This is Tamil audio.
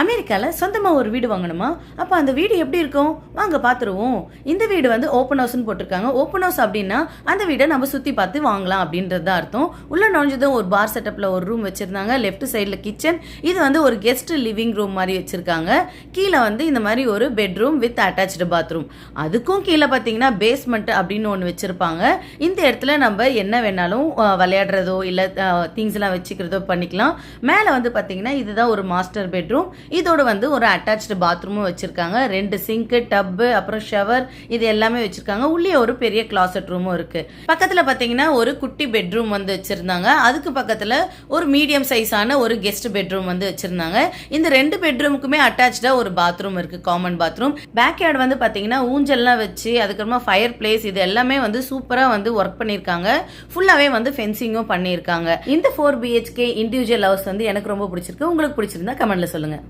அமெரிக்காவில் சொந்தமாக ஒரு வீடு வாங்கணுமா? அப்போ அந்த வீடு எப்படி இருக்கும்? வாங்க பார்த்துருவோம். இந்த வீடு வந்து ஓப்பன் ஹவுஸ்னு போட்டிருக்காங்க. ஓப்பன் ஹவுஸ் அப்படின்னா அந்த வீடை நம்ம சுற்றி பார்த்து வாங்கலாம் அப்படின்றது தான் அர்த்தம். உள்ள நுழைஞ்சதும் ஒரு பார் செட்டப்பில் ஒரு ரூம் வச்சுருந்தாங்க. லெஃப்ட் சைடில் கிச்சன். இது வந்து ஒரு கெஸ்ட் லிவிங் ரூம் மாதிரி வச்சுருக்காங்க. கீழே வந்து இந்த மாதிரி ஒரு பெட்ரூம் வித் அட்டாச்சு பாத்ரூம். அதுக்கும் கீழே பார்த்தீங்கன்னா பேஸ்மெண்ட் அப்படின்னு ஒன்று வச்சுருப்பாங்க. இந்த இடத்துல நம்ம என்ன வேணாலும் விளையாடுறதோ இல்லை திங்ஸ்லாம் வச்சுக்கிறதோ பண்ணிக்கலாம். மேலே வந்து பார்த்தீங்கன்னா இதுதான் ஒரு மாஸ்டர் பெட்ரூம். இதோட வந்து ஒரு அட்டாச்சு பாத்ரூமும் வச்சிருக்காங்க. 2 சிங்க், டப்பு, அப்புறம் ஷவர் இது எல்லாமே வச்சிருக்காங்க. உள்ளே ஒரு பெரிய கிளாசெட் ரூமும் இருக்கு. பக்கத்துல பாத்தீங்கன்னா ஒரு குட்டி பெட்ரூம் வந்து வச்சிருந்தாங்க. அதுக்கு பக்கத்துல ஒரு மீடியம் சைஸான ஒரு கெஸ்ட் பெட்ரூம் வந்து வச்சிருந்தாங்க. இந்த 2 பெட்ரூமுக்குமே அட்டாச்சா ஒரு பாத்ரூம் இருக்கு, காமன் பாத்ரூம். பேக் யார்டு வந்து பாத்தீங்கன்னா ஊஞ்சல்லாம் வச்சு அதுக்கப்புறமா ஃபயர் பிளேஸ் இது எல்லாமே வந்து சூப்பரா வந்து ஒர்க் பண்ணிருக்காங்க. ஃபுல்லாவே வந்து ஃபென்சிங்கும் பண்ணிருக்காங்க. இந்த 4 BHK இண்டிவிஜுவல் ஹவுஸ் வந்து எனக்கு ரொம்ப பிடிச்சிருக்கு. உங்களுக்கு பிடிச்சிருந்தா கமெண்ட்ல சொல்லுங்க.